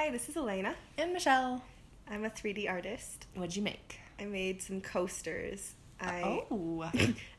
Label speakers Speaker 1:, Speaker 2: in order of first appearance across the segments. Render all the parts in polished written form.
Speaker 1: Hi, this is Elena.
Speaker 2: And Michelle.
Speaker 1: I'm a 3D artist.
Speaker 2: What'd you make?
Speaker 1: I made some coasters. I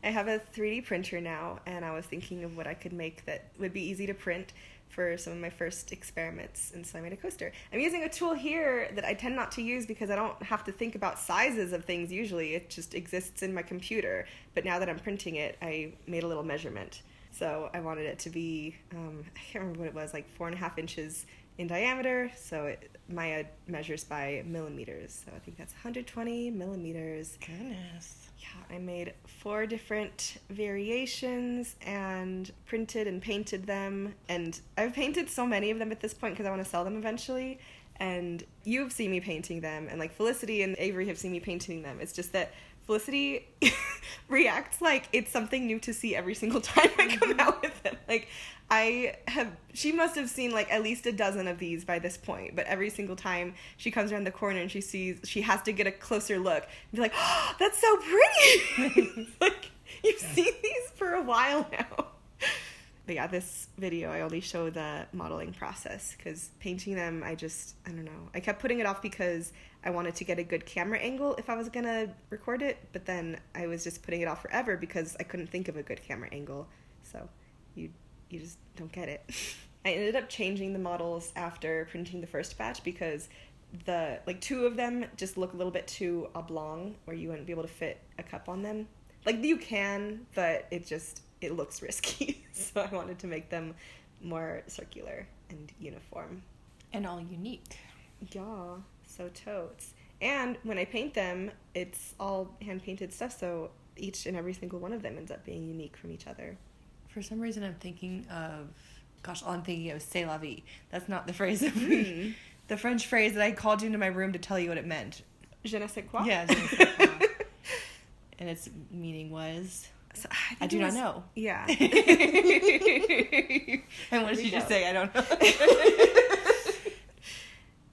Speaker 1: have a 3D printer now, and I was thinking of what I could make that would be easy to print for some of my first experiments, and so I made a coaster. I'm using a tool here that I tend not to use because I don't have to think about sizes of things usually. It just exists in my computer, but now that I'm printing it, I made a little measurement. So I wanted it to be, I can't remember what it was, like 4.5 inches in diameter, so Maya measures by millimeters, so I think that's 120 millimeters.
Speaker 2: Goodness.
Speaker 1: Yeah, I made 4 different variations and printed and painted them, and I've painted so many of them at this point because I want to sell them eventually, and you've seen me painting them, and like Felicity and Avery have seen me painting them. It's just that Felicity reacts like it's something new to see every single time I come out with them. Like, she must have seen like at least a dozen of these by this point, but every single time she comes around the corner and she has to get a closer look and be like, oh, that's so pretty! Like, you've seen these for a while now. But yeah, this video I only show the modeling process because painting them, I don't know. I kept putting it off because I wanted to get a good camera angle if I was gonna record it, but then I was just putting it off forever because I couldn't think of a good camera angle. So you just don't get it. I ended up changing the models after printing the first batch because the 2 of them just look a little bit too oblong, where you wouldn't be able to fit a cup on them. Like, you can, but it looks risky. So I wanted to make them more circular and uniform.
Speaker 2: And all unique.
Speaker 1: Yeah, so totes. And when I paint them, it's all hand-painted stuff, so each and every single one of them ends up being unique from each other.
Speaker 2: For some reason, I'm thinking of... Gosh, all I'm thinking of is c'est la vie. That's not the phrase that the French phrase that I called you into my room to tell you what it meant.
Speaker 1: Je ne sais quoi?
Speaker 2: Yeah, je ne sais quoi. And its meaning was...
Speaker 1: So,
Speaker 2: I do not know.
Speaker 1: Yeah.
Speaker 2: And what did you just say? I don't know.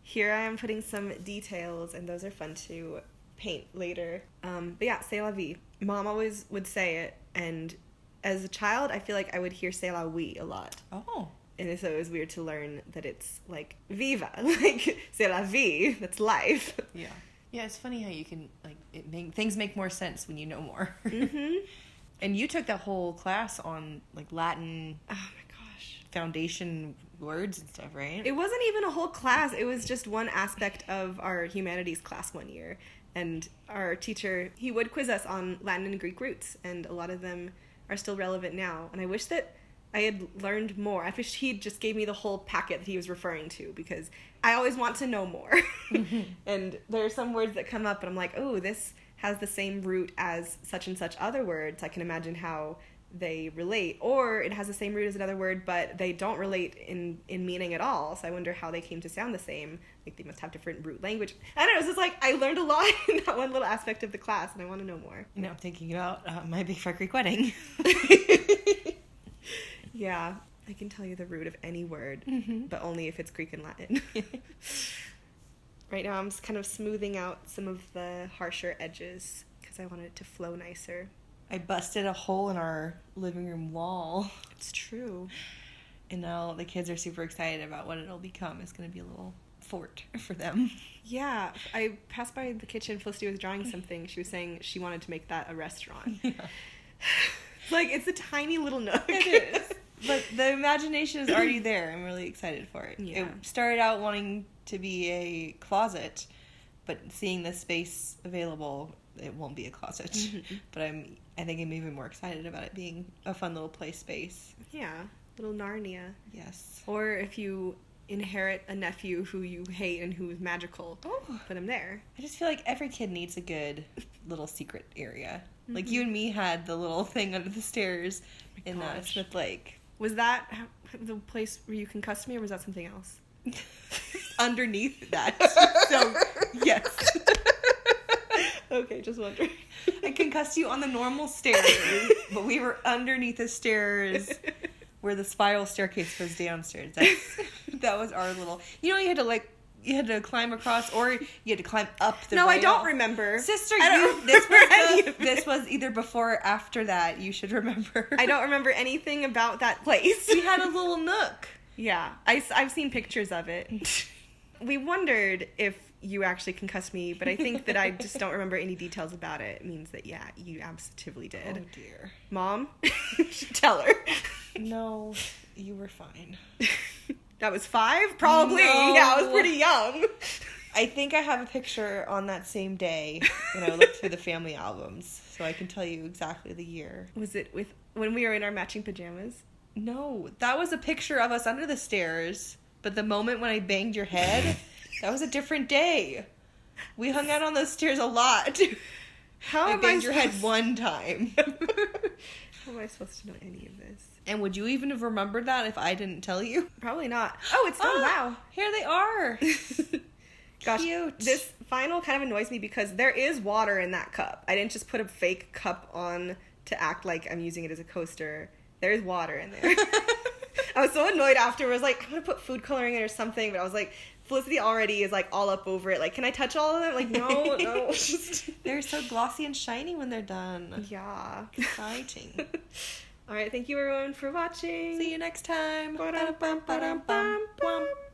Speaker 1: Here I am putting some details, and those are fun to paint later. But yeah, c'est la vie. Mom always would say it, and as a child, I feel like I would hear c'est la vie a lot.
Speaker 2: Oh.
Speaker 1: And so it was weird to learn that it's like viva, like c'est la vie, that's life.
Speaker 2: Yeah. Yeah, it's funny how you can, things make more sense when you know more.
Speaker 1: Mm-hmm.
Speaker 2: And you took that whole class on, Latin...
Speaker 1: Oh my gosh.
Speaker 2: Foundation words and stuff, right?
Speaker 1: It wasn't even a whole class. It was just one aspect of our humanities class one year. And our teacher, he would quiz us on Latin and Greek roots, and a lot of them are still relevant now. And I wish that I had learned more. I wish he just gave me the whole packet that he was referring to, because I always want to know more. Mm-hmm. And there are some words that come up, and I'm like, oh, this has the same root as such and such other words. I can imagine how they relate. Or it has the same root as another word, but they don't relate in meaning at all. So I wonder how they came to sound the same. Like, they must have different root language. I don't know. It's just like, I learned a lot in that one little aspect of the class, and I want to know more.
Speaker 2: You know, I'm thinking about my Big Fat Greek wedding.
Speaker 1: Yeah, I can tell you the root of any word, but only if it's Greek and Latin. Right now I'm just kind of smoothing out some of the harsher edges because I wanted it to flow nicer.
Speaker 2: I busted a hole in our living room wall.
Speaker 1: It's true.
Speaker 2: And now the kids are super excited about what it'll become. It's going to be a little fort for them.
Speaker 1: Yeah. I passed by the kitchen. Felicity was drawing something. She was saying she wanted to make that a restaurant. Yeah. It's a tiny little nook.
Speaker 2: It is. But the imagination is already there. I'm really excited for it.
Speaker 1: Yeah.
Speaker 2: It started out wanting to be a closet, but seeing the space available, it won't be a closet. Mm-hmm. But I think I'm even more excited about it being a fun little play space.
Speaker 1: Yeah, little Narnia.
Speaker 2: Yes.
Speaker 1: Or if you inherit a nephew who you hate and who is magical, put him there.
Speaker 2: I just feel like every kid needs a good little secret area. Mm-hmm. Like, you and me had the little thing under the stairs in Smith Lake.
Speaker 1: Was that the place where you concussed me, or was that something else?
Speaker 2: Underneath that. So, yes.
Speaker 1: Okay, just wondering.
Speaker 2: I concussed you on the normal stairs, but we were underneath the stairs where the spiral staircase was downstairs. That was our little... You had to climb across, or you had to climb up the rail.
Speaker 1: I don't remember.
Speaker 2: Sister, this was either before or after that. You should remember.
Speaker 1: I don't remember anything about that place.
Speaker 2: We had a little nook.
Speaker 1: Yeah, I've seen pictures of it. we wondered if you actually concussed me, but I think that I just don't remember any details about it. It means that, yeah, you absolutely did.
Speaker 2: Oh, dear.
Speaker 1: Mom, tell her.
Speaker 2: No, you were fine.
Speaker 1: That was 5? Probably.
Speaker 2: No.
Speaker 1: Yeah, I was pretty young.
Speaker 2: I think I have a picture on that same day when I looked through the family albums, so I can tell you exactly the year.
Speaker 1: Was it with when we were in our matching pajamas?
Speaker 2: No, that was a picture of us under the stairs, but the moment when I banged your head, that was a different day. We hung out on those stairs a lot.
Speaker 1: How
Speaker 2: I
Speaker 1: am
Speaker 2: banged
Speaker 1: I
Speaker 2: your head one time.
Speaker 1: How am I supposed to know any of this?
Speaker 2: And would you even have remembered that if I didn't tell you?
Speaker 1: Probably not. Oh, it's done. Wow.
Speaker 2: Here they are.
Speaker 1: Gosh,
Speaker 2: Cute.
Speaker 1: this final kind of annoys me because there is water in that cup. I didn't just put a fake cup on to act like I'm using it as a coaster. There's water in there. I was so annoyed afterwards. Like, I'm going to put food coloring in or something. But I was like, Felicity already is like all up over it. Like, can I touch all of them? Like, no.
Speaker 2: They're so glossy and shiny when they're done.
Speaker 1: Yeah.
Speaker 2: Exciting.
Speaker 1: All right. Thank you, everyone, for watching.
Speaker 2: See you next time.
Speaker 1: Ba-dum-bum, ba-dum-bum.